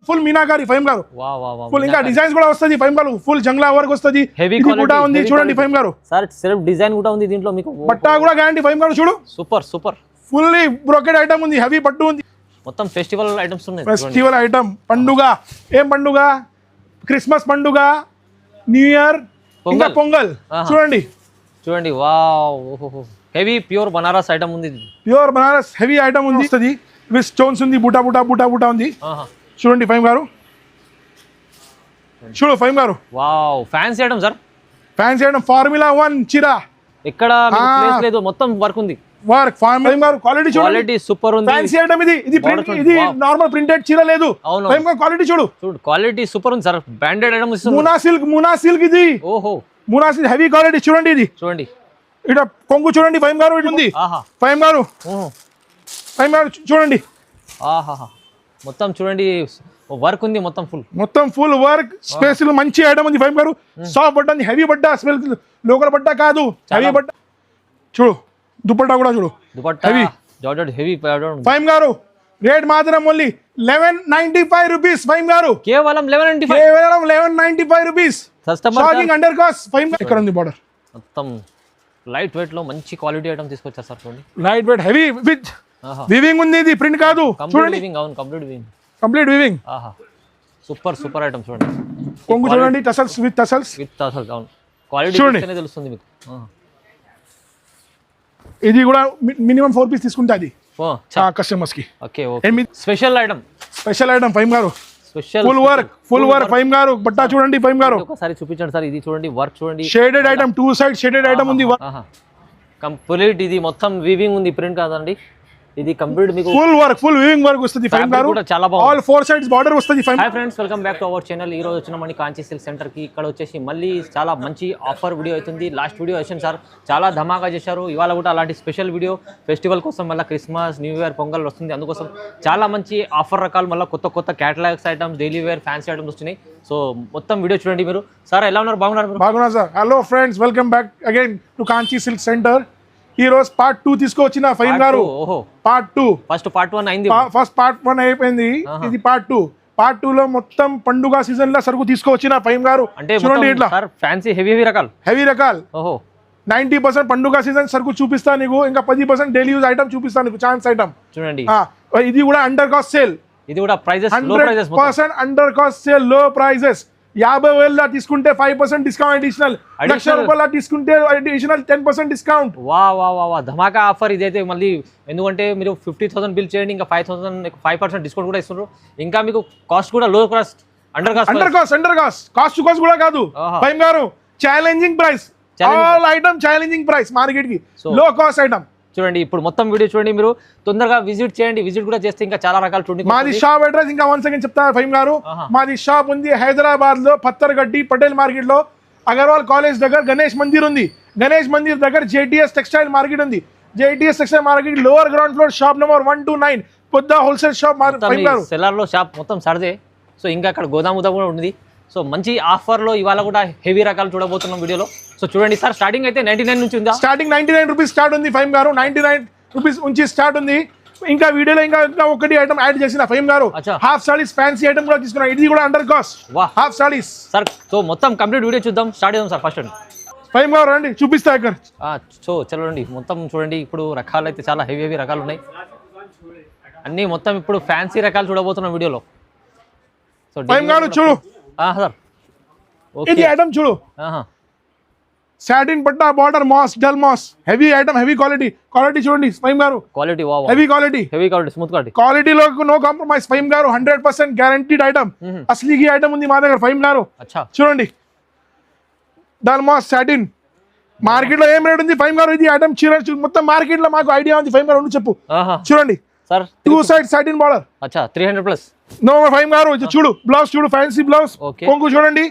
Full meenakari ఫైమ్ గారు full ఇంకా designs కూడా వస్తది ఫైమ్ గారు ఫుల్ జంగ్లా వర్క్ వస్తది ఇది కూడా ఉంది చూడండి ఫైమ్ గారు సార్ సెల్ఫ్ డిజైన్ కూడా ఉంది దీంట్లో మీకు పట్టా కూడా గ్యారంటీ ఫైమ్ గారు చూడు సూపర్ ఫుల్లీ బ్రోకెడ్ ఐటమ్ ఉంది హెవీ పట్టు ఉంది మొత్తం ఫెస్టివల్ ఐటమ్స్ ఉన్నాయి ఫెస్టివల్ ఐటమ్ పండుగ ఏం పండుగ క్రిస్మస్ పండుగ న్యూ ఇయర్ ఇంకా పొంగల్ చూడండి wow heavy pure Banaras item ఉంది ప్యూర్ బనారస్ హెవీ ఐటమ్ ఉంది వస్తది విత్ స్టోన్స్ ఉంది బూటా ఉంది చూడండి ఫైమ్ గారు చూడు ఫైమ్ గారు wow fancy item sir fancy item formula 1 చీర ఇక్కడ ప్లేస్ లేదు మొత్తం వర్క్ ఉంది వర్క్ ఫైమ్ గారు క్వాలిటీ చూడు క్వాలిటీ సూపర్ ఉంది ఫ్యాన్సీ ఐటమ్ ఇది ప్రింట్ ఇది నార్మల్ ప్రింటెడ్ చీర లేదు ఫైమ్ గారు క్వాలిటీ చూడు క్వాలిటీ సూపర్ ఉంది సార్ బ్రాండెడ్ ఐటమ్ ఇస్తుంది మునా సిల్క్ ఇది ఓహో మునా సిల్క్ హెవీ క్వాలిటీ చూడండి ఇది ఇక్కడ కొంగు చూడండి ఫైమ్ గారు ఇది ఉంది ఫైమ్ గారు చూడండి మొత్తం చూడండి వర్క్ ఉంది మొత్తం ఫుల్ వర్క్ స్పేస్ మంచి ఐటమ్ ఉంది ఫైమ్ గారు సాఫ్ట్ బట్ట హెవీ బట్ట స్మెల్ లోకల్ బట్ట కాదు హెవీ బట్ట చూడు దుపట్టా కూడా చూడు హెవీ జార్జెట్ హెవీ ఫైమ్ గారు రేట్ మాత్రం ఓన్లీ 1195 రూపీస్ ఫైమ్ గారు కేవలం 1195 రూపీస్ షాకింగ్ అండర్ కాస్ట్ ఫైమ్ ఇక్కడ ఉంది బార్డర్ మొత్తం లైట్ వెయిట్ లో మంచి క్వాలిటీ ఐటమ్ తీసుకొచ్చారు సార్ చూడండి light weight heavy with weaving ఉంది ఇది ప్రింట్ కాదు చూడండి కంప్లీట్ వీవింగ్ సూపర్ ఐటమ్ చూడండి కొంగు చూడండి టసల్స్ విత్ టసల్స్ అవును క్వాలిటీ చూస్తేనే తెలుస్తుంది మీకు ఇది కూడా మినిమం 4 పీస్ తీసుకుంటాది కస్టమర్స్ కి ఓకే స్పెషల్ ఐటమ్ ఫైమ్ గారు ఫుల్ వర్క్ ఫైమ్ గారు బట్టా చూడండి ఫైమ్ గారు ఒకసారి చూపించండి సార్ ఇది చూడండి వర్క్ చూడండి shaded item 2 side shaded item ఉంది కంప్లీట్ ఇది మొత్తం వీవింగ్ ఉంది ప్రింట్ కాదండి ఇది కంప్లీట్ మీకు ఫుల్ వీవింగ్ వర్క్ వస్తది ఫైమ్ గారు చాలా బాగుంది ఆల్ 4 సైడ్స్ బార్డర్ వస్తది Fahim hi friends welcome back to our channel ఈ రోజు వచ్చిన మన కాంచీ సిల్క్ సెంటర్ కి ఇక్కడ వచ్చేసి మళ్ళీ చాలా మంచి ఆఫర్ వీడియో అవుతుంది లాస్ట్ వీడియో వచ్చాను సార్ చాలా ధమాకా చేశారు ఇవాళ కూడా అలాంటి స్పెషల్ వీడియో ఫెస్టివల్ కోసం మళ్ళీ క్రిస్మస్ న్యూ ఇయర్ పొంగల్ వస్తుంది అందుకోసం చాలా మంచి ఆఫర్ రకాలు మళ్ళీ కొత్త catalogues items daily wear fancy items వస్తున్నాయి సో మొత్తం వీడియో చూడండి మీరు సార్ ఎలా ఉన్నారు బాగున్నారు sir hello friends welcome back again to Kanchi silk centre ఈ రోజు పార్ట్ 2 తీసుకొచ్చిన ఫైమ్ గారు పార్ట్ 2 ఫస్ట్ పార్ట్ 1 అయింది ఫస్ట్ పార్ట్ 1 అయిపోయింది ఇది పార్ట్ 2 లో మొత్తం పండుగ సీజన్ లో సరుకు తీసుకొచ్చిన ఫైమ్ గారు చూడండి ఇట్లా ఫ్యాన్సీ హెవీ రకాలు 90% పండుగ సీజన్ సరుకు చూపిస్తా నీకు ఇంకా 10% డైలీ యూజ్ ఐటమ్ చూపిస్తా నీకు ఛాన్స్ ఐటమ్ చూడండి ఇది కూడా అండర్ కాస్ట్ సేల్ ఇది కూడా ప్రైజెస్ లో ప్రైజెస్ 100% అండర్ కాస్ట్ సేల్ లో ప్రైజెస్ 50,000 తీసుకుంటే 5% డిస్కౌంట్ అడిషనల్ ₹1,00,000 తీసుకుంటే అడిషనల్ 10% డిస్కౌంట్ వా ధమాకా ఆఫర్ ఇదైతే మళ్ళీ ఎందుకంటే మీరు 50,000 బిల్ చేయండి ఇంకా 5% డిస్కౌంట్ కూడా ఇస్తున్నారు ఇంకా మీకు కాస్ట్ కూడా లో కాస్ట్ అండర్ కాస్ట్ కూడా కాదు ఫైమ్ గారు challenging price all item challenging price market కి లో కాస్ట్ ఐటమ్ చూడండి ఇప్పుడు మొత్తం వీడియో చూడండి మీరు తొందరగా విజిట్ చేయండి విజిట్ కూడా చేస్తే ఇంకా చాలా రకాలు చూడండి మాది షాప్ అడ్రస్ ఇంకా 1 సెకండ్ చెప్తా ఫైమ్ గారు మాది షాప్ ఉంది హైదరాబాద్ లో పత్తర్గడ్డి పటేల్ మార్కెట్ లో అగర్వాల్ కాలేజ్ దగ్గర గణేష్ మందిర్ ఉంది గణేష్ మందిర్ దగ్గర JTS టెక్స్టైల్ మార్కెట్ ఉంది JTS textile market lower ground floor shop number 129 పొద్దు హోల్సేల్ షాప్ ఫైమ్ గారు సెల్లర్ లో షాప్ మొత్తం సర్దే సో ఇంకా అక్కడ గోదాము కూడా ఉంది సో మంచి ఆఫర్లో ఇవాళ కూడా హెవీ రకాలు చూడబోతున్నాం వీడియోలో సో చూడండి సార్ స్టార్టింగ్ అయితే 99 నుంచి ఉందా స్టార్టింగ్ 99 రూపీస్ స్టార్ట్ ఉంది ఫైమ్ గారు 99 రూపీస్ నుంచి స్టార్ట్ ఉంది ఇంకా వీడియోలో ఇంకా ఒకటి ఐటమ్ యాడ్ చేసిన ఫైమ్ గారు హాఫ్ సారీస్ ఫ్యాన్సీ ఐటమ్ కూడా తీసుకున్నా ఇది కూడా under cost half saris sir so మొత్తం కంప్లీట్ వీడియో చూద్దాం స్టార్ట్ చేద్దాం సార్ ఫస్ట్ ఫైమ్ గారు రండి చూపిస్తా ఇక్కడ సో చలండి మొత్తం చూడండి ఇప్పుడు రకాలు అయితే చాలా హెవీ రకాలు ఉన్నాయి అన్నీ మొత్తం ఇప్పుడు ఫ్యాన్సీ రకాలు చూడబోతున్నాం వీడియోలో సో ఫైమ్ గారు చూడు సార్ ఇది ఐటమ్ చూడు సాటిన్ పట్టా border mass dull mass heavy item heavy quality చూడండి ఫైమ్ గారు క్వాలిటీ హెవీ క్వాలిటీ స్మూత్ క్వాలిటీలో నో కాంప్రమైజ్ ఫైమ్ గారు 100% గ్యారంటీడ్ ఐటమ్ అసలు ఈ ఐటమ్ ఉంది మా దగ్గర ఫైమ్ గారు చూడండి డల్ మాస్ సాటిన్ మార్కెట్ లో ఏం రేట్ ఉంది ఫైమ్ గారు ఇది ఐటమ్ చీర మొత్తం మార్కెట్ లో మాకు ఐడియా ఉంది ఫైమ్ గారు చెప్పు చూడండి sir 2 side satin border 300+ no Fahim గారు చూడు బ్లౌజ్ చూడు ఫ్యాన్సీ బ్లౌజ్ కొంగు చూడండి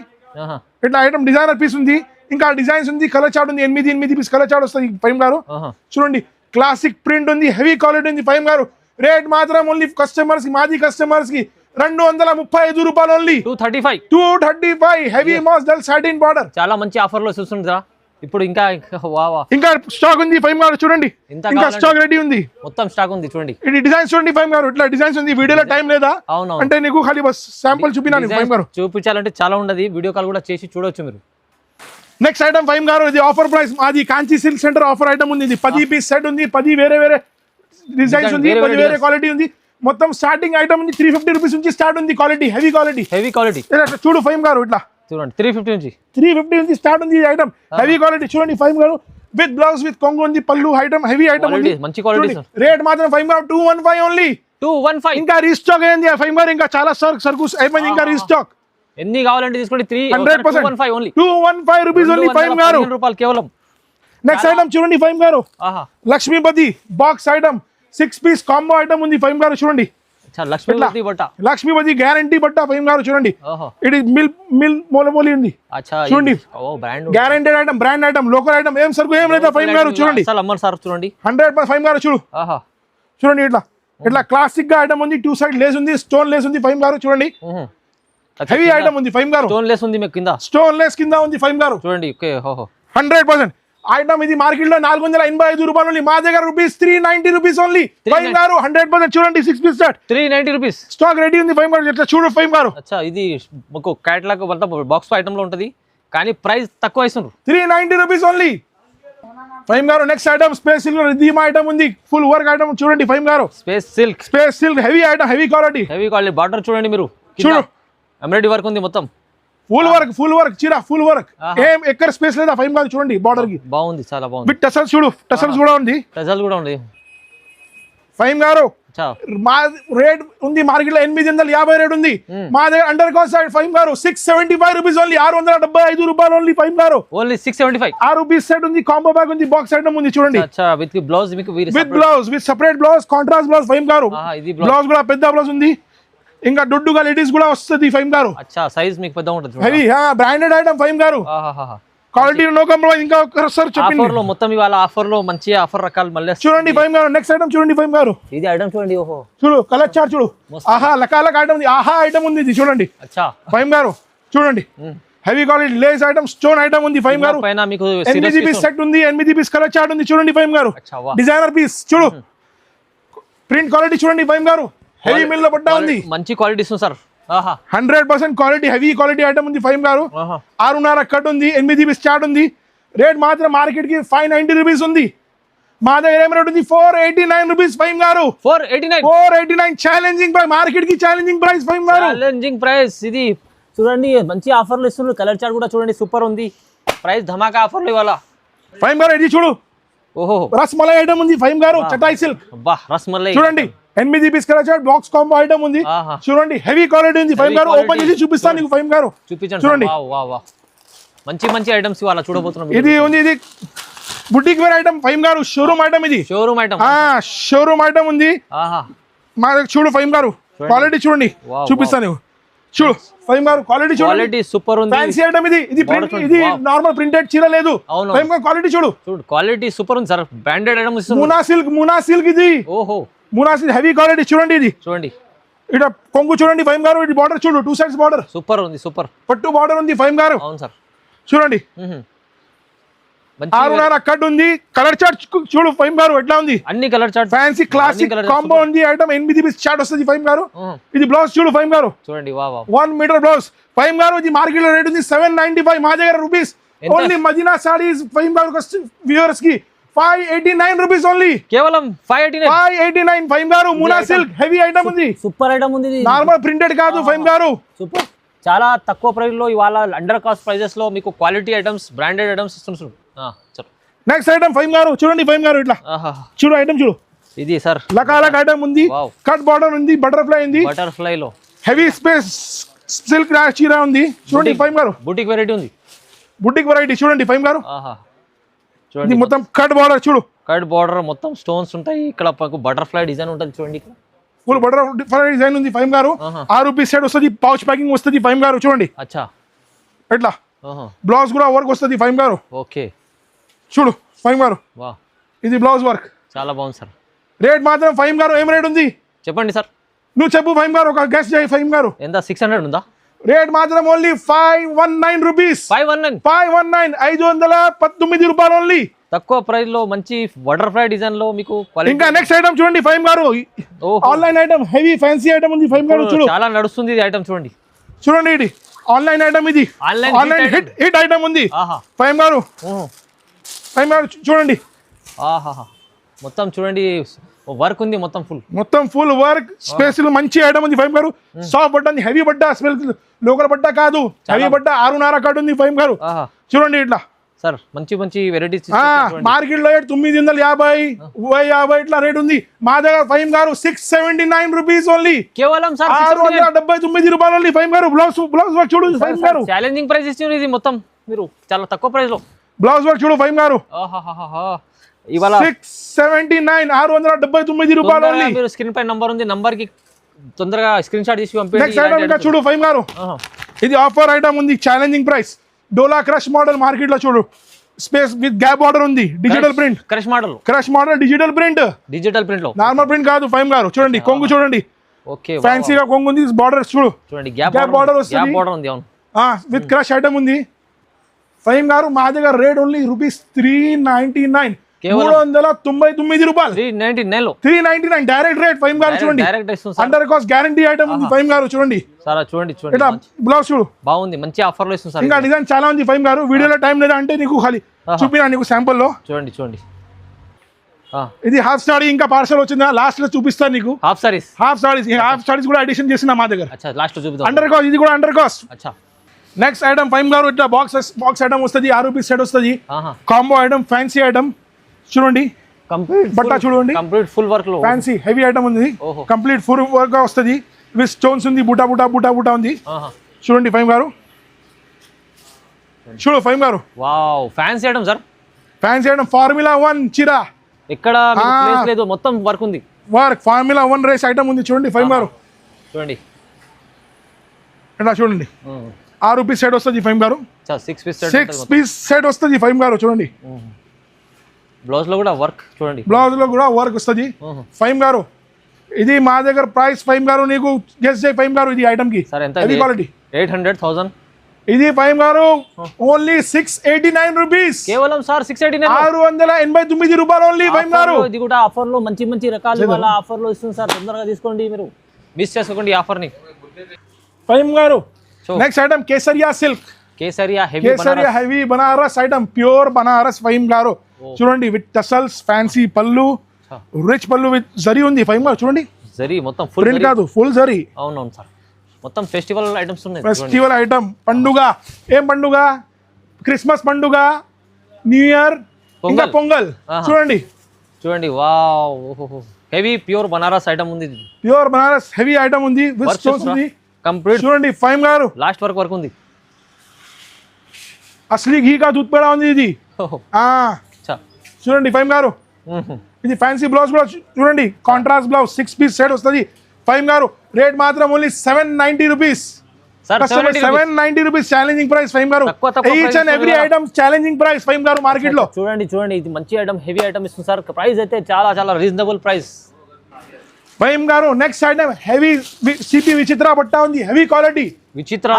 ఇట్లా ఐటమ్ డిజైనర్ పీస్ ఉంది ఇంకా డిజైన్స్ ఉంది కలర్ చార్ట్ ఉంది 8 పీస్ కలర్ చార్ట్ వస్తుంది ఫైమ్ గారు చూడండి క్లాసిక్ ప్రింట్ ఉంది హెవీ క్వాలిటీ ఉంది ఫైమ్ గారు రేట్ మాత్రం ఓన్లీ కస్టమర్స్ కి మాది కస్టమర్స్ కి ₹235 only 235 heavy mass dull satin border చాలా మంచి ఆఫర్ లో చూస్తుందా ఇప్పుడు ఇంకా వా ఇంకా స్టాక్ ఉంది ఫైమ్ గారు చూడండి, ఇంత ఇంకా స్టాక్ రెడీ ఉంది, మొత్తం స్టాక్ ఉంది చూడండి. ఇది డిజైన్స్ చూడండి ఫైమ్ గారు, ఇట్లా డిజైన్స్ ఉంది. వీడియోలో టైం లేదా అవును అంటే నీకు ఖాళీ బస్ శాంపుల్ చూపినాను ఫైమ్ గారు. చూపించాలంటే చాలా ఉండదు, వీడియో కాల్ కూడా చేసి చూడొచ్చు మీరు. నెక్స్ట్ ఐటమ్ ఫైమ్ గారు, ఇది ఆఫర్ ప్రైస్ మాది Kanchi silk centre offer item ఉంది. ఇది 10 పీస్ సెట్ ఉంది, 10 వేరే వేరే డిజైన్స్ ఉంది, 10 వేరే క్వాలిటీ ఉంది. మొత్తం స్టార్టింగ్ ఐటమ్ ఉంది 350 రూపీస్ నుంచి స్టార్ట్ ఉంది. క్వాలిటీ హెవీ క్వాలిటీ చూడు ఫైమ్ గారు, ఇట్లా చూడండి 350 నుంచి 350 నుంచి స్టార్ట్ ఉంది ఈ ఐటమ్. హెవీ క్వాలిటీ చూడండి ఫైమ్ గారు, విత్ బ్లౌజ్ విత్ కొంగు ఉంది, పళ్ళు ఐటమ్ హెవీ ఐటమ్ ఉంది, మంచి క్వాలిటీ. రేట్ మాత్రం ఫైమ్ గారు 215 ఓన్లీ. 215 ఇంకా రీస్టాక్ అయింది ఫైమ్ గారు, ఇంకా చాలా సరుకు అయిపోయింది, ఇంకా రీస్టాక్. ఎన్ని కావాలంటే తీసుకోండి. 215 ఓన్లీ 215 రూపీస్ ఓన్లీ ఫైమ్ గారు, రూపాయలు కేవలం. నెక్స్ట్ ఐటమ్ చూడండి ఫైమ్ గారు, Lakshmipati box item 6 piece combo item ఉంది ఫైమ్ గారు చూడండి. లక్ష్మీపతి బట్ట, లక్ష్మీపతి గ్యారంటీ బట్ట ఫైమ్ గారు చూడండి. ఇది మిల్ మోలమోలి ఉంది చూడండి, guaranteed item, brand item, local item, ఏం సరుకు ఏం లేదా ఫైమ్ గారు చూడండి. చూడండి 100% ఫైమ్ గారు చూడు, చూడండి ఇట్లా క్లాసిక్ గా ఐటమ్ ఉంది. 2 సైడ్ లేస్ ఉంది, స్టోన్ లేస్ ఉంది ఫైమ్ గారు చూడండి. హెవీ ఐటమ్ ఉంది ఫైమ్ గారు, స్టోన్ లేస్ ఉంది మీకు కింద, స్టోన్ లేస్ కింద ఉంది ఫైమ్ గారు చూడండి. 100% ఐటమ్ ఇది మార్కెట్ లో 485 రూపాయలు ఓన్లీ, మా దగ్గర ₹390 రూపీస్ ఓన్లీ ఫైమ్ గారు. 100% చూడండి 6 piece set 390 rupees stock ready ఉంది ఫైమ్ గారు, ఇట్లా చూడు ఫైమ్ గారు. అచ్చా, ఇది మీకు క్యాటలాగ్ బాక్స్ ఐటమ్ లో ఉంటది, కానీ ప్రైస్ తక్కువ ఇస్తున్నారు. 390 రూపీస్ ఓన్లీ ఫైమ్ గారు. Next item space silk Ridhima item ఉంది, ఫుల్ వర్క్ ఐటమ్ చూడండి ఫైమ్ గారు. Space silk heavy item, heavy quality border చూడండి మీరు, చూడు ఎంబ్రాయిడరీ వర్క్ ఉంది మొత్తం, ఫుల్ వర్క్ చీర, ఫుల్ వర్క్, ఏం ఎక్కడ స్పేస్ లేదా ఫైమ్ గారు చూడండి. బార్డర్ కి బాగుంది, చాలా బాగుంది. విత్ టసల్స్ చూడు, టసల్స్ కూడా ఉంది, ఫైమ్ గారు. మా రేట్ ఉంది మార్కెట్ లో 850 రేట్ ఉంది, మా దగ్గర అండర్ కాస్ట్ సైడ్ ఫైమ్ గారు 675 రూపీస్ ఓన్లీ, 675 రూపాయలు ఓన్లీ ఫైమ్ గారు. ఓన్లీ 675. 6 పీస్ సెట్ ఉంది, కాంబో బ్యాగ్ ఉంది, బాక్స్ ఐటమ్ ఉంది చూడండి. విత్ బ్లౌజ్ మీకు, with blouse, with separate blouse, contrast blouse Fahim గారు. బ్లౌజ్ కూడా పెద్ద బ్లౌజ్ ఉంది, ఇంకా దొడ్డుగా లేడీస్ కూడా వస్తుంది ఫైమ్ గారు. సైజ్ మీకు పెద్ద ఉంటుంది, హెవీ బ్రాండెడ్ ఐటమ్ ఫైమ్ గారు, క్వాలిటీ నో కాంప్రమైజ్. ఇంకా ఒకసారి చెప్పండి, ఆఫర్ లో మొత్తం ఇవాళ ఆఫర్ లో మంచి ఆఫర్ రకాలు మళ్ళీ చూడండి ఫైమ్ గారు. నెక్స్ట్ ఐటమ్ చూడండి ఫైమ్ గారు, ఇది ఐటమ్ చూడండి, ఓహో చూడు కలర్ చార్ట్ చూడు, ఆహా లకాలక ఐటమ్ ఉంది, ఆహా ఐటమ్ ఉంది ఇది చూడండి ఫైమ్ గారు చూడండి. Heavy quality Lay's item, stone item ఉంది ఫైమ్ గారు. 8 పీస్ సెట్ ఉంది, 8 పీస్ కలర్ చార్ట్ ఉంది చూడండి ఫైమ్ గారు. డిజైనర్ పీస్ చూడు, ప్రింట్ క్వాలిటీ చూడండి ఫైమ్ గారు. హెవీ మిల్ లో పడ్డా ఉంది, మంచి క్వాలిటీ ఇస్తుంది sir. 100% quality, heavy quality item ఉంది ఫైమ్ గారు. 6.5 కట్ ఉంది, 8 పీస్ చార్ట్ ఉంది. రేట్ మాత్రం మార్కెట్ కి 590 రూపీస్ ఉంది, మా దగ్గర ఏం రేట్ ఉంది 489 రూపీస్ ఫైమ్ గారు. 489 ఛాలెంజింగ్ ప్రైస్, మార్కెట్ కి ఛాలెంజింగ్ ప్రైస్ ఫైమ్ గారు, ఛాలెంజింగ్ ప్రైస్. ఇది చూడండి మంచి ఆఫర్లు ఇస్తున్నారు, కలర్ చార్ట్ కూడా చూడండి సూపర్ ఉంది, ప్రైస్ ధమాకా ఆఫర్లు ఇవాళ ఫైమ్ గారు. ఇది చూడు, ఓహో రస్మలై ఐటమ్ ఉంది ఫైమ్ గారు, చటాయి సిల్క్. రస్మలై చూడండి 8 piece colour chart, box combo item ఉంది చూడండి, హెవీ క్వాలిటీ ఉంది ఫైమ్ గారు. ఓపెన్ చేసి చూపిస్తాను నీకు ఫైమ్ గారు, చూడండి మంచి మంచి ఐటమ్స్ ఇవాళ చూడబోతున్నాం. ఇది ఉంది, ఇది బుటిక్ వేర్ ఐటమ్ ఫైమ్ గారు, షోరూమ్ ఐటమ్, ఇది షోరూమ్ ఐటమ్ ఉంది మా దగ్గర. చూడు ఫైమ్ గారు, క్వాలిటీ చూడండి, చూపిస్తాను చూడు ఫైమ్ గారు, క్వాలిటీ చూడండి సూపర్ ఉంది. ఫ్యాన్సీ ఐటమ్ ఇది, ఇది నార్మల్ ప్రింటెడ్ చీర లేదు ఫైమ్ గారు. క్వాలిటీ చూడు, క్వాలిటీ సూపర్ ఉంది సార్, బ్రాండెడ్ ఐటమ్. మునా సిల్క్ ఇది, ఓహో మునా సిల్క్ హెవీ క్వాలిటీ చూడండి. ఇది చూడండి, ఇక్కడ కొంగు చూడండి ఫైమ్ గారు. ఇది బార్డర్ చూడు, 2 సైడ్స్ బార్డర్ సూపర్ ఉంది, సూపర్ పట్టు బార్డర్ ఉంది ఫైమ్ గారు. అవును సార్ చూడండి, 6.5 కట్ ఉంది. కలర్ చార్ట్ చూడు ఫైమ్ గారు, ఎట్లా ఉంది, అన్ని colour chart, fancy classic combo ఉంది ఐటమ్. 8 పీస్ చార్ట్ వస్తుంది ఫైమ్ గారు. ఇది బ్లౌజ్ చూడు ఫైమ్ గారు, చూడండి 1 మీటర్ బ్లౌజ్ ఫైమ్ గారు. ఇది మార్కెట్ లో రేట్ ఉంది 795, మా దగ్గర రూపీస్ ఓన్లీ మదీనా సారీస్ ఫైమ్ గారు వ్యూవర్స్ కి 589 రూపీస్ ఓన్లీ, కేవలం 589 ఫైమ్ గారు. మునా సిల్క్ హెవీ ఐటమ్ ఉంది, సూపర్ ఐటమ్ ఉంది, నార్మల్ ప్రింటెడ్ కాదు ఫైమ్ గారు. సూపర్, చాలా తక్కువ ప్రైస్ లో ఇవాళ అండర్ కాస్ట్ ప్రైజెస్ లో మీకు క్వాలిటీ ఐటమ్స్, బ్రాండెడ్ ఐటమ్స్ ఇస్తున్నారు. నెక్స్ట్ ఐటమ్ ఫైమ్ గారు చూడండి ఫైమ్ గారు, ఇట్లా చూడు ఐటమ్ చూడు. ఇది సార్ లకాలక్ ఐటమ్ ఉంది, కట్ బార్డర్ ఉంది, బటర్ఫ్లై ఉంది, బటర్ఫ్లై లో హెవీ స్పేస్ సిల్క్ చీర ఉంది చూడండి ఫైమ్ గారు. బుటిక్ వెరైటీ ఉంది, బుటిక్ వెరైటీ చూడండి ఫైమ్ గారు. చూడండి మొత్తం కట్ బార్డర్ చూడు, కట్ బార్డర్ మొత్తం స్టోన్స్ ఉంటాయి. ఇక్కడ బటర్ఫ్లై డిజైన్ ఉంటుంది చూడండి, ఇక్కడ ఫుల్ బటర్ఫ్లై డిజైన్ ఉంది ఫైమ్ గారు. 6 పీస్ సెట్ వస్తుంది, పౌచ్ ప్యాకింగ్ వస్తుంది ఫైమ్ గారు. చూడండి అచ్చా, ఎట్లా బ్లౌజ్ కూడా వర్క్ వస్తుంది ఫైమ్ గారు. ఓకే చూడు ఫైమ్ గారు, ఇది బ్లౌజ్ వర్క్ చాలా బాగుంది సార్. రేట్ మాత్రం ఫైమ్ గారు ఏం రేట్ ఉంది చెప్పండి సార్, నువ్వు చెప్పు ఫైమ్ గారు, ఒక గెస్ చేయి ఫైమ్ గారు. ఎంత 600 ఉందా? రేట్ మాత్రం ఓన్లీ 519 రూపీస్. 519 519 రూపాయలు ఓన్లీ. తక్కువ ప్రైస్ లో మంచి బటర్ఫ్లై డిజైన్ లో మీకు క్వాలిటీ. ఇంకా నెక్స్ట్ ఐటమ్ చూడండి ఫైమ్ గారు, online item heavy fancy item ఉంది ఫైమ్ గారు. చూడు చాలా నడుస్తుంది ఇది ఐటమ్, చూడండి చూడండి ఇది ఆన్లైన్ ఐటమ్, ఇది ఆన్లైన్ హిట్ ఐటమ్ ఉంది ఫైమ్ గారు. ఫైమ్ గారు చూడండి, మొత్తం చూడండి వర్క్ ఉంది, మొత్తం ఫుల్ వర్క్ స్పేస్ మంచి ఐటమ్ ఉంది ఫైమ్ గారు. సాఫ్ట్ బట్ట ఉంది, హెవీ బట్ట, స్మెల్ లోకల్ బట్ట కాదు, హెవీ బట్ట 6.5 కార్డు ఉంది ఫైమ్ గారు. చూడండి ఇట్లా సార్ మంచి వెరైటీస్ మార్కెట్ లో 950 150 ఇట్లా రేట్ ఉంది. మా దగ్గర ఫైమ్ గారు 679 రూపీస్ ఓన్లీ, కేవలం 679 రూపాయలు ఓన్లీ ఫైమ్ గారు. బ్లౌజ్ వర్క్ చూడు ఫైమ్ గారు, ఛాలెంజింగ్ ప్రైస్ ఇచ్చారు ఇది మొత్తం మీరు చాలా తక్కువ ప్రైస్ లో. బ్లౌజ్ వర్క్ చూడు ఫైమ్ గారు, ఇవాళ 679 679 రూపాయలు ఓన్లీ. మీరు స్క్రీన్ పై నంబర్ ఉంది, నంబర్ కి తొందరగా స్క్రీన్ షాట్ తీసి పంపించండి. నెక్స్ట్ ఐటమ్ ఇంకా చూడు ఫైమ్ గారు, ఇది ఆఫర్ ఐటమ్ ఉంది, ఛాలెంజింగ్ ప్రైస్. డోలా క్రష్ మోడల్ మార్కెట్ లో చూడు, స్పేస్ విత్ గ్యాప్ బార్డర్ ఉంది, digital print. Crush model digital print లో, నార్మల్ ప్రింట్ కాదు ఫైమ్ గారు. చూడండి కొంగు చూడండి, ఓకే ఫ్యాన్సీగా కొంగు ఉంది, బార్డర్ చూడు చూడండి, గ్యాప్ బార్డర్ వస్తుంది, విత్ క్రష్ ఐటమ్ ఉంది ఫైమ్ గారు. మా దగ్గర రేట్ ఓన్లీ రూపీస్ 399, 399 రూపాయలు, 399 డైరెక్ట్ రేట్ ఫైమ్ గారు. చూడండి అండర్ కాస్ట్ గ్యారంటీ ఐటమ్ ఉంది ఫైమ్ గారు. చూడండి ఇట్లా బ్లౌజ్ చూడు, బాగుంది, మంచి ఆఫర్ లో ఇస్తుంది. ఇంకా డిజైన్ చాలా ఉంది ఫైమ్ గారు, వీడియోలో టైం లేదా అంటే నీకు ఖాళీ చూపినా నీకు శాంపుల్ లో. చూడండి ఇది హాఫ్ సారీ ఇంకా పార్సల్ వచ్చిందా, లాస్ట్ లో చూపిస్తాను నీకు. హాఫ్ సారీస్ కూడా అడిషన్ చేసిన మా దగ్గర, అండర్ కాస్ట్. ఇది కూడా అండర్ కాస్ట్. నెక్స్ట్ ఐటమ్ ఫైమ్ గారు, ఇట్లా బాక్స్ ఐటమ్ వస్తుంది, 6 రూపీస్ సెట్ వస్తుంది, కాంబో ఐటమ్, ఫ్యాన్సీ ఐటమ్. చూడండి బట్ట చూడండి, కంప్లీట్ ఫుల్ వర్క్ లో ఫ్యాన్సీ హెవీ ఐటమ్ ఉంది, కంప్లీట్ ఫుల్ వర్క్ గా వస్తుంది, విత్ స్టోన్స్ ఉంది, బుటా ఉంది. చూడండి ఫైమ్ గారు, చూడు ఫైమ్ గారు, wow fancy item sir, fancy item. Formula 1 చీరా, ఇక్కడ ప్లేస్ లేదు, మొత్తం వర్క్ ఉంది, ఫార్ములా 1 రేస్ ఐటమ్ ఉంది. చూడండి ఫైమ్ గారు, చూడండి ఇట్లా చూడండి, 6 రూపీస్ సెట్ వస్తుంది ఫైమ్ గారు, 6 పీస్ సెట్ వస్తుంది ఫైమ్ గారు. చూడండి బ్లౌజ్ లో కూడా వర్క్, చూడండి బ్లౌజ్ లో కూడా వర్క్ వస్తుంది ఫైమ్ గారు. ఇది మా దగ్గర ప్రైస్ ఫైమ్ గారు, నీకు గెస్ చేయి ఫైమ్ గారు, ఇది ఐటమ్ కి క్వాలిటీ 800,000. ఇది ఫైమ్ గారు ఓన్లీ 689 రూపీస్, కేవలం సార్ 689, 689 రూపాయలు ఓన్లీ ఫైమ్ గారు. ఇది కూడా ఆఫర్ లో మంచి రకాలు వాళ్ళ ఆఫర్ లో ఇస్తుంది సార్, తొందరగా తీసుకోండి, మీరు మిస్ చేసుకోండి ఈ ఆఫర్ ని ఫైమ్ గారు. Next item Kesariya silk, Kesariya heavy Banaras item, pure Banaras Fahim గారు. చూడండి విత్ టసల్స్, ఫ్యాన్సీ పళ్ళు, రిచ్ పళ్ళు విత్ జరీ ఉంది ఫైమ్ గారు. చూడండి జరీ మొత్తం ఫుల్ ప్రింట్ కాదు, ఫుల్ జరీ. అవునవును సార్, మొత్తం ఫెస్టివల్ ఐటమ్స్ ఉన్నాయి. ఫెస్టివల్ ఐటమ్, పండుగ, ఏం పండుగ, క్రిస్మస్ పండుగ, న్యూ ఇయర్, ఇంకా పొంగల్. చూడండి wow heavy pure Banaras item ఉంది, ప్యూర్ బనారస్ హెవీ ఐటమ్ ఉంది, విత్ స్టోన్స్ ఉంది కంప్లీట్. చూడండి ఫైమ్ గారు, లాస్ట్ వర్క్ ఉంది, అసలీ ఘీ కా దూద్ పేడా ఉంది ఇది. చూడండి ఫైమ్ గారు, ఇది ఫ్యాన్సీ బ్లౌజ్ కూడా చూడండి, కాంట్రాస్ట్ బ్లౌజ్, 6 పీస్ సెట్ వస్తుంది ఫైమ్ గారు. రేట్ మాత్రం only 790 rupees, 790 rupees challenging price Fahim గారు. Each and every item challenging price Fahim గారు మార్కెట్ లో. చూడండి ఇది మంచి ఐటమ్, హెవీ ఐటమ్ ఇస్తుంది సార్, ప్రైస్ అయితే చాలా రీజనబుల్ ప్రైస్ ఫైమ్ గారు. నెక్స్ట్ ఐటమ్ హెవీ సిపి విచిత్ర బట్ట ఉంది, హెవీ క్వాలిటీ విచిత్ర,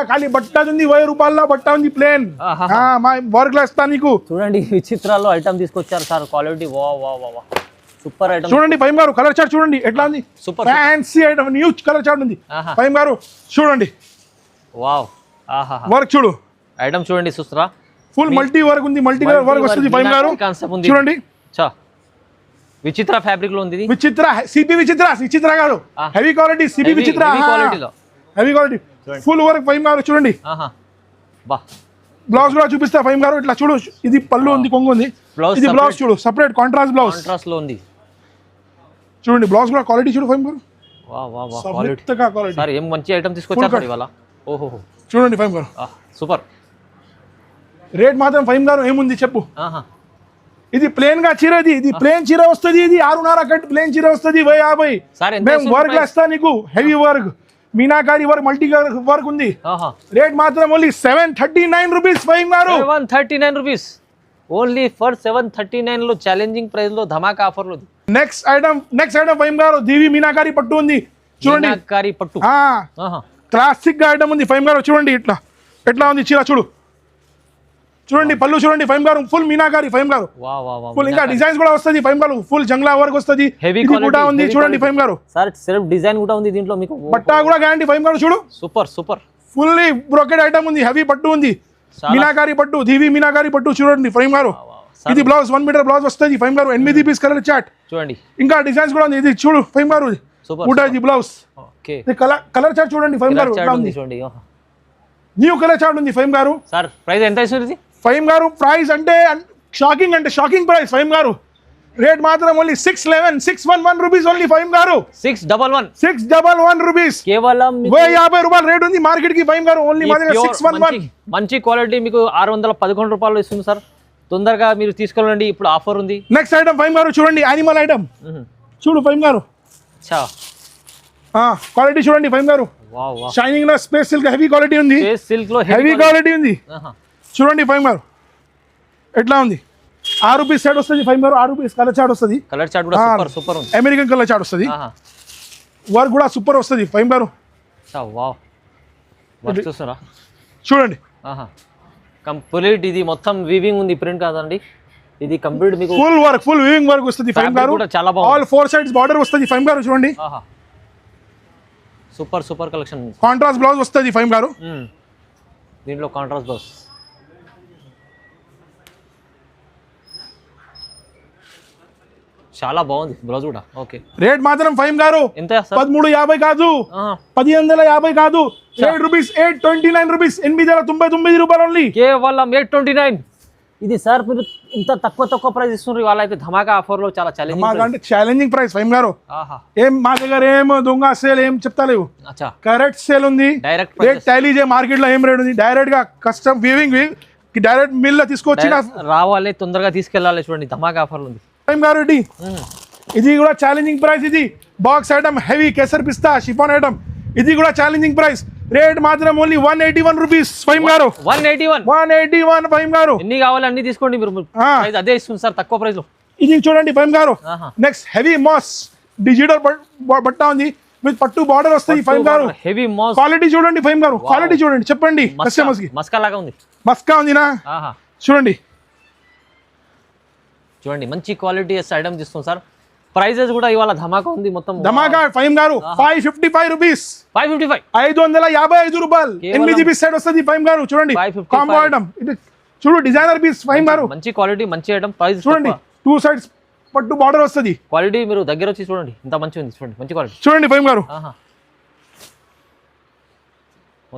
ఖాళీ బట్ట ఉంది, 1000 రూపాయల బట్ట ఉంది, ప్లేన్ వర్క్ లో ఇస్తా నీకు. చూడండి విచిత్రాలో ఐటమ్ తీసుకొచ్చారు సార్, క్వాలిటీ సూపర్ ఐటమ్. చూడండి ఫైమ్ గారు, కలర్ చార్ట్ చూడండి ఎట్లా ఉంది, super fancy item, new colour chart ఉంది ఫైమ్ గారు. చూడండి వావ్ వర్క్ చూడు, ఐటమ్ చూడండి చూస్తారా, ఫుల్ మల్టీ వర్క్ ఉంది, మల్టీ కలర్ వర్క్ వస్తుంది ఫైమ్ గారు. చూడండి విచిత్ర ఫ్యాబ్రిక్ లో ఉంది, విచిత్ర సిపి విచిత్ర కాదు, హెవీ క్వాలిటీ సిపి విచిత్ర, హెవీ క్వాలిటీ ఫుల్ వర్క్ ఫైమ్ గారు. చూడండి బ్లౌజ్ కూడా చూపిస్తా ఫైమ్ గారు, ఇట్లా చూడు, ఇది పళ్ళు ఉంది, కొంగు ఉంది, ఇది బ్లౌజ్ చూడు, సెపరేట్ కాంట్రాస్ట్ బ్లౌజ్ లో ఉంది. చూడండి బ్లౌజ్ కూడా క్వాలిటీ చూడు ఫైమ్ గారు, సార్ ఏం మంచి ఐటమ్ తీసుకొచ్చారు ఇవాళ. ఓహో చూడండి ఫైమ్ గారు, సూపర్. రేట్ మాత్రం ఫైమ్ గారు ఏముంది చెప్పు. ఇది ప్లేన్ గా చీర, ఇది ప్లేన్ చీర వస్తుంది, ఇది 6.5 కట్ ప్లేన్ చీర వస్తుంది, 50. మేము వర్క్ వేస్తా నీకు, heavy work, meenakari work, multi work ఉంది. రేట్ మాత్రం ఓన్లీ 739 రూపీస్ ఫైమ్ గారు, 739 రూపీస్ ఓన్లీ ఫర్ 739 లో ఛాలెంజింగ్ ప్రైస్ లో ధమాకా ఆఫర్ లో. నెక్స్ట్ ఐటమ్ ఫైమ్ గారు, దేవి మీనాకారి పట్టు ఉంది. చూడండి మీనాకారి పట్టు, క్లాసిక్ గా ఐటమ్ ఉంది ఫైమ్ గారు. చూడండి ఎట్లా ఉంది చీర చూడండి పళ్ళు చూడండి ఫైమ్ గారు. ఫుల్ మీనాకారి ఫైమ్ గారు. ఫుల్ ఇంకా డిజైన్స్ కూడా వస్తుంది ఫైమ్ గారు. ఫుల్ జంగ్లా వర్క్ వస్తుంది. ఇది కూడా ఉంది చూడండి ఫైమ్ గారు. సార్ సెల్ఫ్ డిజైన్ కూడా ఉంది దీంట్లో మీకు. బట్టా కూడా గ్యారంటీ ఫైమ్ గారు. చూడు సూపర్ ఫుల్లీ బ్రోకెడ్ ఐటమ్ ఉంది. హెవీ పట్టు ఉంది. మీనాకారి పట్టు, దివి మీనాకారి పట్టు చూడండి ఫైమ్ గారు. ఇది బ్లౌజ్ 1 మీటర్ బ్లౌజ్ వస్తుంది ఫైమ్ గారు. 8 పీస్ కలర్ చాట్ చూడండి. ఇంకా డిజైన్స్ కూడా ఉంది. ఇది చూడు ఫైమ్ గారు. ఇది బ్లౌజ్ కలర్ చాట్ చూడండి ఫైమ్ గారు. న్యూ కలర్ చాట్ ఉంది ఫైమ్ గారు. సార్ ప్రైస్ ఎంత ఇస్తుంది ఫైమ్ గారు? ప్రైస్ అంటే షాకింగ్ ప్రైస్ ఫైమ్ గారు. రేట్ మాత్రం ఓన్లీ 611 రూపీస్ ఓన్లీ ఫైమ్ గారు. 611 రూపీస్ కేవలం 50 రూపాయలు రేట్ ఉంది మార్కెట్ కి ఫైమ్ గారు. ఓన్లీ 611. మంచి క్వాలిటీ మీకు 611 రూపాయలు ఇస్తుంది సార్. తొందరగా మీరు తీసుకోవాలండి, ఇప్పుడు ఆఫర్ ఉంది. నెక్స్ట్ ఐటమ్ ఫైమ్ గారు చూడండి. యానిమల్ ఐటమ్ చూడు ఫైమ్ గారు. క్వాలిటీ చూడండి ఫైమ్ గారు. షైనింగ్ లో స్పేస్ సిల్క్ హెవీ క్వాలిటీ ఉంది. హెవీ క్వాలిటీ ఉంది చూడండి ఫైమ్ గారు. ఎట్లా ఉంది? 6 రూపీస్ సెట్ వస్తుంది ఫైమ్ గారు. 6 రూపీస్ కలర్ చాట్ వస్తుంది. సూపర్ ఉంది. అమెరికన్ కలర్ చాట్ వస్తుంది. వర్క్ కూడా సూపర్ వస్తుంది ఫైమ్ గారు. చూడండి కంప్లీట్ ఇది మొత్తం వీవింగ్ ఉంది, ప్రింట్ కాదండి. ఇది కంప్లీట్ మీకు ఫుల్ వీవింగ్ వర్క్ వస్తుంది ఫైమ్ గారు. చాలా బాగుంది. ఆల్ 4 సైడ్స్ బార్డర్ వస్తుంది ఫైమ్ గారు. చూడండి సూపర్ కలెక్షన్. కాంట్రాస్ట్ బ్లౌజ్ వస్తుంది ఫైమ్ గారు. దీంట్లో కాంట్రాస్ట్ బ్లౌజ్ చాలా బాగుంది. బ్లౌజ్ కూడా ఓకే. రేట్ మాత్రం ఫైమ్ గారు ఎంత? 1350 కాదు, 1550 కాదు, 8 రూపీస్, 829 రూపీస్, 899 రూపాయలు ఓన్లీ. కేవలం 829. ఇది సార్ మీరు ఇంత తక్కువ ప్రైస్ ఇస్తున్నారు. వాళ్ళ అయితే ధమాకా ఆఫర్ లో చాలా ఛాలెంజింగ్ ప్రైస్ ఫైమ్ గారు. ఏం మా దగ్గర ఏం దొంగ సేల్ ఏం చెప్తాలేవు. కరెక్ట్ సేల్ ఉంది. డైరెక్ట్ టైలీ మార్కెట్ లో ఏం రేట్ ఉంది. డైరెక్ట్ గా కస్టమ్ వీవింగ్ డైరెక్ట్ మిల్ లో తీసుకొచ్చి రావాలి, తొందరగా తీసుకెళ్ళాలి. చూడండి ధమాకా ఆఫర్ ఉంది ఫైమ్ గారు. ఇది కూడా ఛాలెంజింగ్ ప్రైస్. ఇది బాక్స్ ఐటమ్ హెవీ కేసర్ పిస్తా షిఫాన్ ఐటమ్. ఇది కూడా ఛాలెంజింగ్ ప్రైస్. రేట్ మాత్రం ఓన్లీ 181 రూపీస్ ఫైమ్ గారు. 181 ఫైమ్ గారు. ఎన్ని కావాలి అన్ని తీసుకోండి మీరు. అదే ఇస్తుంది సార్ తక్కువ ప్రైస్ లో. ఇది చూడండి ఫైమ్ గారు. నెక్స్ట్ హెవీ మాస్ డిజిటల్ బట్ట ఉంది విత్ పట్టు బార్డర్ వస్తుంది ఫైమ్ గారు. హెవీ మాస్ క్వాలిటీ చూడండి ఫైమ్ గారు. క్వాలిటీ చూడండి, చెప్పండి కస్టమర్స్ కి. మస్కా లాగా ఉంది. మస్కా ఉందినా? చూడండి మంచి క్వాలిటీ ఐటమ్ తీస్తుంది సార్. ప్రైజెస్ కూడా ఇవాళ ధమాకా ఉంది. మొత్తం ధమాకా ఫైమ్ గారు. 555 రూపీస్. 555 రూపాయలు. 8 పీస్ సెట్ వస్తుంది ఫైమ్ గారు. చూడండి కాంబో ఐటమ్. ఇది చూడు డిజైనర్ పీస్ ఫైమ్ గారు. మంచి క్వాలిటీ మంచి ఐటమ్. ప్రైస్ చూడండి 2 సైడ్స్ పట్టు బార్డర్ వస్తుంది. క్వాలిటీ మీరు దగ్గర వచ్చి చూడండి ఎంత మంచి ఉంది. చూడండి మంచి క్వాలిటీ చూడండి ఫైమ్ గారు.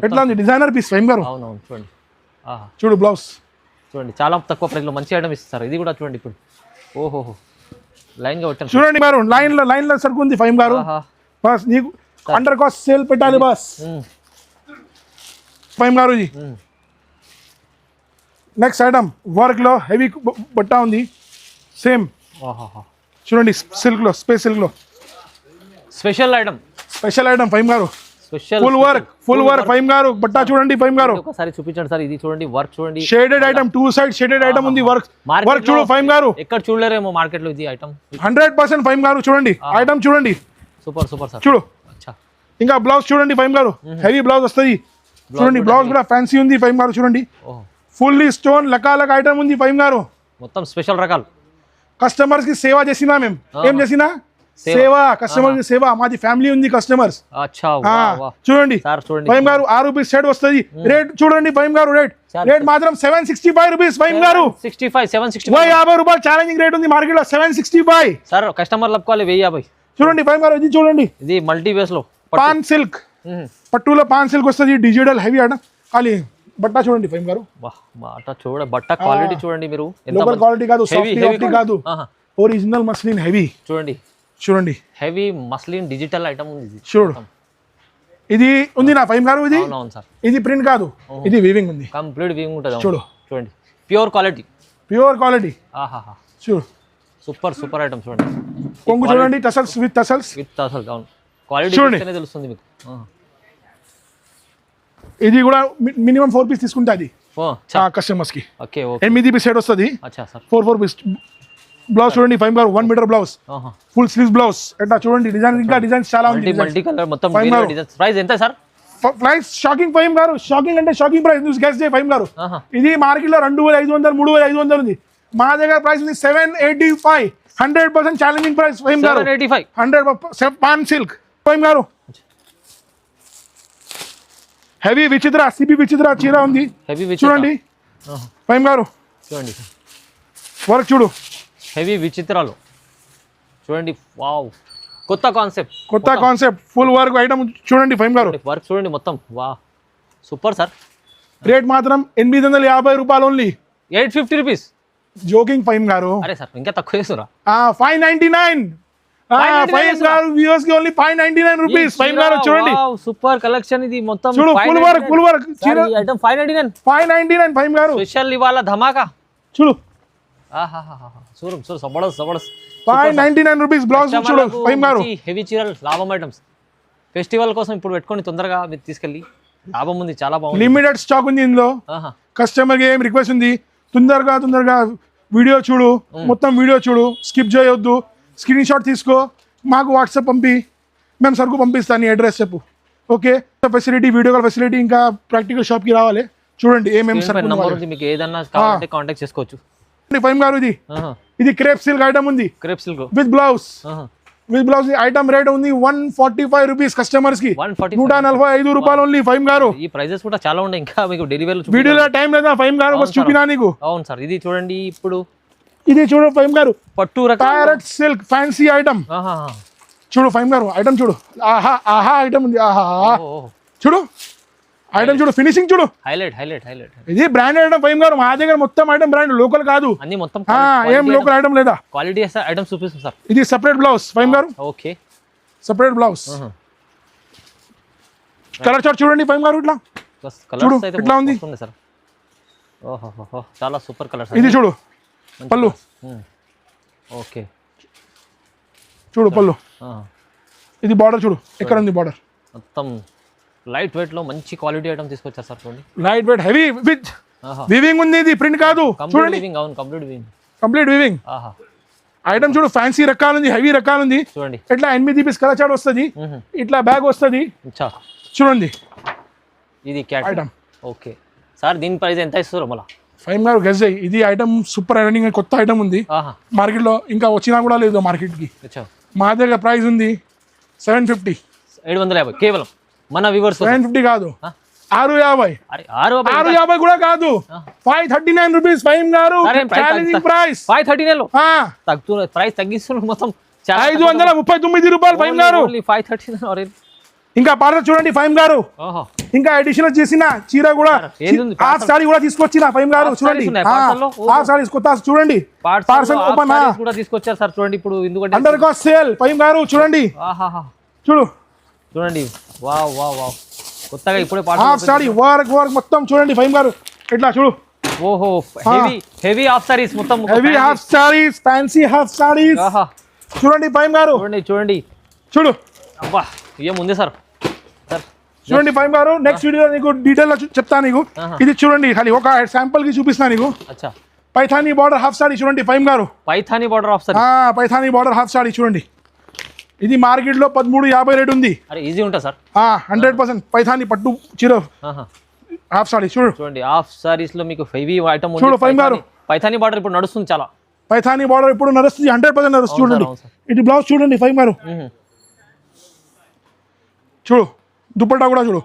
ఎట్లా ఉంది డిజైనర్ పీస్ ఫైమ్ గారు. అవునవును చూడండి. చూడు బ్లౌజ్ చూడండి చాలా తక్కువ ప్రైస్ లో మంచి ఐటమ్ ఇస్తారు. ఇది కూడా చూడండి ఇప్పుడు. ఓహో లైన్ గా వచ్చాను చూడండి మీరు. లైన్ లో సరుకుంది ఫైమ్ గారు. బస్ నీకు అండర్ కాస్ట్ సేల్ పెట్టాలి బస్ ఫైమ్ గారు. ఇది నెక్స్ట్ ఐటమ్ వర్క్ లో హెవీ బట్ట ఉంది సేమ్. చూడండి సిల్క్ లో స్పేస్ సిల్క్ లో స్పెషల్ ఐటమ్ ఫైమ్ గారు. ఫుల్ వర్క్ ఫైమ్ గారు. బట్ట చూడండి ఫైమ్ గారు. ఒకసారి చూపించండి సార్. ఇది చూడండి వర్క్ చూడండి. Shaded item 2 side shaded item ఉంది. వర్క్ చూడు ఫైమ్ గారు. ఎక్కడ చూడలేరేమో మార్కెట్ లో ఇది ఐటమ్. 100% ఫైమ్ గారు. చూడండి ఐటమ్ చూడండి. Super sir. చూడు ఇంకా బ్లౌజ్ చూడండి ఫైమ్ గారు. హెవీ బ్లౌజ్ వస్తుంది. చూడండి బ్లౌజ్ కూడా ఫ్యాన్సీ ఉంది ఫైమ్ గారు. చూడండి ఫుల్లీ స్టోన్ లకాలక ఐటమ్ ఉంది ఫైమ్ గారు. మొత్తం స్పెషల్ రకాలు. కస్టమర్స్ కి సేవ చేసినా మేము. ఏం చేసినా సేవ. కస్టమర్ కి సేవ. మాది ఫ్యామిలీ ఉంది కస్టమర్స్. చూడండి ఫైమ్ గారు. 6 రూపీస్ సెట్ వస్తుంది. రేట్ చూడండి ఫైమ్ గారు. రేట్ మాత్రం 765 రూపీస్ ఫైమ్ గారు. 50 రూపాయలు ఛాలెంజింగ్ రేట్ ఉంది మార్కెట్ లో. 765 సార్. కస్టమర్ లబ్కోవాలి 1050. చూడండి ఫైమ్ గారు. ఇది చూడండి. ఇది మల్టీ బేస్ లో పాన్ సిల్క్ పట్టులో పాన్ సిల్క్ వస్తుంది. డిజిటల్ హెవీ ఆడ ఖాళీ బట్ట చూడండి ఫైమ్ గారు. బట్ట క్వాలిటీ చూడండి మీరు. లోకల్ క్వాలిటీ కాదు, సాఫ్ట్ కాదు, ఒరిజినల్ మస్లిన్ హెవీ. చూడండి హెవీ మస్లిన్ డిజిటల్ ఐటమ్ ఉంది. చూడు ఇది ఉంది నా ఫైమ్ గారు. ఇది ప్రింట్ కాదు, ఇది వీవింగ్ ఉంది. కంప్లీట్ వీవింగ్ ఉంటుంది. చూడండి ప్యూర్ క్వాలిటీ. చూడు సూపర్ ఐటమ్ చూడండి. కొంగు చూడండి. Tassels with tassels. అవును క్వాలిటీ చూస్తేనే తెలుస్తుంది మీకు. ఇది కూడా మినిమం 4 పీస్ తీసుకుంటే అది కస్టమర్స్ కి. 8 పీస్ సెట్ వస్తుంది. 4 పీస్ బ్లౌజ్ చూడండి ఫైమ్ గారు. 1 metre blouse, full sleeves blouse. ఎట్లా చూడండి డిజైన్. ఇంకా డిజైన్స్ చాలా ఉంది. మల్టీ కలర్ మొత్తం డిజైన్స్. ప్రైస్ ఎంత సార్? ప్రైస్ షాకింగ్ ఫైమ్ గారు, షాకింగ్ అంటే షాకింగ్ ప్రైస్ నువ్వు గెస్ చేయి ఫైమ్ గారు. ఆహా. ఇది మార్కెట్లో 2500 3500 ఉంది, మా దగ్గర ప్రైస్ ఉంది 785. 100% ఛాలెంజింగ్ ప్రైస్ ఫైమ్ గారు. 785 100 పాన్ సిల్క్ ఫైమ్ గారు. హెవీ విచిత్ర సిపి విచిత్ర చీర ఉంది, హెవీ చూడండి ఫైమ్ గారు. చూడండి వర్క్ చూడు, హెవీ విచిత్రాలు చూడండి. వావ్, కొత్త కాన్సెప్ట్ ఫుల్ వర్క్ ఐటమ్ చూడండి ఫైమ్ గారు. వర్క్ చూడండి మొత్తం. వా సూపర్ సార్. రేట్ మాత్రం 850 రూపాయలు ఓన్లీ. 850 రూపీస్. జోకింగ్ ఫైమ్ గారు. అరే సార్ ఇంకా తక్కువ చేస్తురా. 599. ఫైమ్ గారు వ్యూవర్స్ కి ఓన్లీ 599 రూపీస్. ఫైమ్ గారు చూడండి, సూపర్ కలెక్షన్ ఇది మొత్తం. చూడు ఫుల్ వర్క్ ఐటమ్ 599 ఫైమ్ గారు. స్పెషల్ ఇవాళ ధమాకా చూడు. చూడు జబర్దస్త్ 599 రూపీస్. బ్లౌజ్ చూడు ఫైమ్ గారు. హెవీ చీరలు లాభం ఐటమ్స్ ఫెస్టివల్ కోసం ఇప్పుడు పెట్టుకొని తొందరగా మీరు తీసుకెళ్ళి లాభం ఉంది, చాలా బాగుంది. లిమిటెడ్ స్టాక్ ఉంది ఇందులో. కస్టమర్ కి ఏం రిక్వెస్ట్ ఉంది, తొందరగా వీడియో చూడు, మొత్తం వీడియో చూడు, స్కిప్ చేయొద్దు. స్క్రీన్ షాట్ తీసుకో, మాకు వాట్సాప్ పంపి, మేము సరుకు పంపిస్తాను, నీ అడ్రస్ చెప్పు. Okay, facility, video call facility, ఇంకా ప్రాక్టికల్ షాప్ కి రావాలి. చూడండి ఏమేమి సరుకు నంబర్ ఉంది, మీకు ఏదన్నా కావాలంటే కాంటాక్ట్ చేసుకోవచ్చు. ఫైమ్ గారు ఇది క్రేప్ సిల్క్ ఐటమ్ ఉంది, crepe silk with blouse item rate ఉంది 145 రూపీస్. కస్టమర్స్ కి 145 రూపాయలు ఓన్లీ ఫైమ్ గారు. ఈ ప్రైజెస్ కూడా చాలా ఉన్నాయి, ఇంకా మీకు డెలివరీ వీడియోలో టైం లేదా ఫైమ్ గారు, బస్ చూపినా నీకు. అవును సార్, ఇది చూడండి ఇప్పుడు. ఇది చూడు ఫైమ్ గారు, పట్టు రకం ప్యారెట్ సిల్క్ ఫ్యాన్సీ ఐటమ్. చూడు ఫైమ్ గారు, ఐటమ్ చూడు. ఆహా ఐటమ్ ఉంది. చూడు ఐటమ్ చూడు, ఫినిషింగ్ చూడు, హైలైట్. ఇది బ్రాండ్ ఐటమ్ ఫైమ్ గారు. మా దగ్గర మొత్తం ఐటమ్ బ్రాండ్, లోకల్ కాదు. అన్ని మొత్తం ఏం లోకల్ ఐటమ్ లేదా. క్వాలిటీ ఐటమ్ చూపిస్తుంది సార్. ఇది సెపరేట్ బ్లౌజ్ ఫైమ్ గారు. Okay, separate blouse. Colour chart చూడండి ఫైమ్ గారు, ఇట్లా చూడు ఇట్లా ఉంది సార్. ఓహో, చాలా సూపర్ కలర్. ఇది చూడు పళ్ళు. ఓకే, చూడు పళ్ళు. ఇది బార్డర్ చూడు, ఎక్కడ ఉంది బార్డర్. మొత్తం లైట్ వెయిట్ లో మంచి క్వాలిటీ ఐటమ్ తీసుకొచ్చారు సార్. చూడండి light weight heavy with weaving ఉంది, ఇది ప్రింట్ కాదు. చూడండి కంప్లీట్ వీవింగ్ ఐటమ్ చూడు. ఫ్యాన్సీ రకాలు ఉంది, హెవీ రకాలు ఉంది. చూడండి ఇట్లా 8 పీస్ కలర్ చార్ట్ వస్తుంది, ఇట్లా బ్యాగ్ వస్తుంది. చూడండి ఇది ఐటమ్. ఓకే సార్, దీని ప్రైస్ ఎంత ఇస్తారు మళ్ళీ ఫైమ్ గారు? గెస్ అయ్యి, ఇది ఐటమ్ సూపర్ రన్నింగ్, కొత్త ఐటమ్ ఉంది మార్కెట్ లో, ఇంకా వచ్చినా కూడా లేదు మార్కెట్ కి. మా దగ్గర ప్రైస్ ఉంది 750. 750 కేవలం మన వ్యూవర్స్. 750 కాదు, 650 కూడా కాదు, 539 రూపీస్ ఫైమ్ గారు. ఛాలెంజింగ్ ప్రైస్ 539 ప్రైస్ తగ్గిస్తున్నారు మొత్తం 539 రూపాయలు ఫైమ్ గారు. 539. ఇంకా పార్సల్ చూడండి ఫైమ్ గారు, ఇంకా అడిషనల్ చేసిన చీర కూడా, హాఫ్ సారీ కూడా తీసుకొచ్చిన ఫైమ్ గారు. చూడండి హాఫ్ సారీస్ కొత్త, చూడండి పార్సల్ ఓపెన్ కూడా తీసుకొచ్చారు సార్. చూడండి ఇప్పుడు ఎందుకంటే అండర్ కాస్ట్ సేల్ ఫైమ్ గారు. చూడండి చూడండి, వావ్ కొత్తగా ఇప్పుడే హాఫ్ సారీ వర్క్ మొత్తం చూడండి ఫైమ్ గారు. ఇట్లా చూడు. ఓహో, హెవీ హాఫ్ సారీస్ మొత్తం, heavy half saris, fancy half saris. చూడండి ఫైమ్ గారు, చూడు. అబ్బా ఏముంది సార్. చూడండి ఫైమ్ గారు, నెక్స్ట్ వీడియో నీకు డీటెయిల్ చెప్తాను నీకు. ఇది చూడండి, ఖాళీ ఒక శాంపుల్ కి చూపిస్తాను నీకు. పైథానీ బార్డర్ హాఫ్ సారీ చూడండి ఫైమ్ గారు. Paithani border half sorry. Paithani border half sorry చూడండి. ఇది మార్కెట్ లో 1350 రేట్ ఉంది. ఈజీ ఉంటా సార్. 100% పైథానీ పట్టు చీర హాఫ్ సారీ. చూడండి హాఫ్ సారీస్ లో మీకు హెవీ ఐటమ్ చూడు ఫైమ్ గారు. పైథానీ బార్డర్ ఇప్పుడు నడుస్తుంది చాలా. పైథానీ బార్డర్ ఇప్పుడు నడుస్తుంది, 100% నడుస్తుంది. చూడండి ఇది బ్లౌజ్ చూడండి ఫైమ్ గారు. చూడు దుపట్టా కూడా చూడు,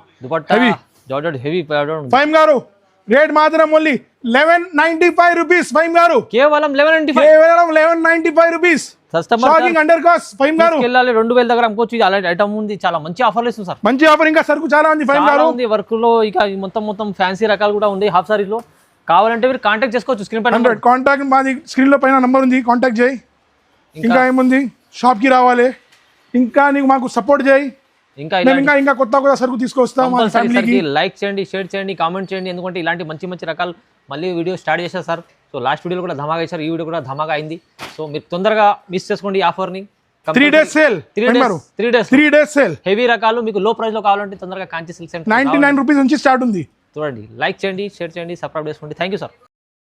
హెవీ ఫైమ్ గారు. రేట్ మాత్రం ఓన్లీ 1195 రూపీస్ ఫైమ్ గారు. కేవలం 1195 రూపీస్. అండర్ కాస్ట్ ఫైమ్ గారు. 2000 దగ్గర అమ్ముకోవచ్చు. అలాంటి ఐటమ్ ఉంది, చాలా మంచి ఆఫర్లు ఇస్తుంది సార్. మంచి ఆఫర్, ఇంకా సరుకు చాలా ఉంది ఫైమ్ గారు. వర్క్ లో ఇక మొత్తం ఫ్యాన్సీ రకాలు కూడా ఉంది హాఫ్ సారీస్ లో. కావాలంటే మీరు కాంటాక్ట్ చేసుకోవచ్చు. స్క్రీన్ పైన కాంటాక్ట్ మాది స్క్రీన్ లో పైన నంబర్ ఉంది, కాంటాక్ట్ చేయి. ఇంకా ఏముంది, షాప్ కి రావాలి, ఇంకా నీకు మాకు సపోర్ట్ చేయి. ఇంకా కొత్త సరుకు తీసుకొస్తాం. లైక్ చేయండి, షేర్ చేయండి, కామెంట్ చేయండి. ఎందుకంటే ఇలాంటి మంచి రకాలు మళ్ళీ వీడియో స్టార్ట్ చేశారు సార్. సో లాస్ట్ వీడియోలో కూడా ధమాగా ఇచ్చారు, ఈ వీడియో కూడా ధమాగా అయింది. సో మీరు తొందరగా మిస్ చేసుకోండి ఈ ఆఫర్ ని. 3 days sale. 3 days sale. Heavy రకాలు మీకు లో ప్రైస్ లో కావాలంటే తొందరగా కాంచి సిల్క్ సెంటర్ 99 రూపీస్ నుంచి స్టార్ట్ ఉంది. చూడండి, లైక్ చేయండి, షేర్ చేయండి, సబ్స్క్రైబ్ చేసుకోండి. Thank you sir.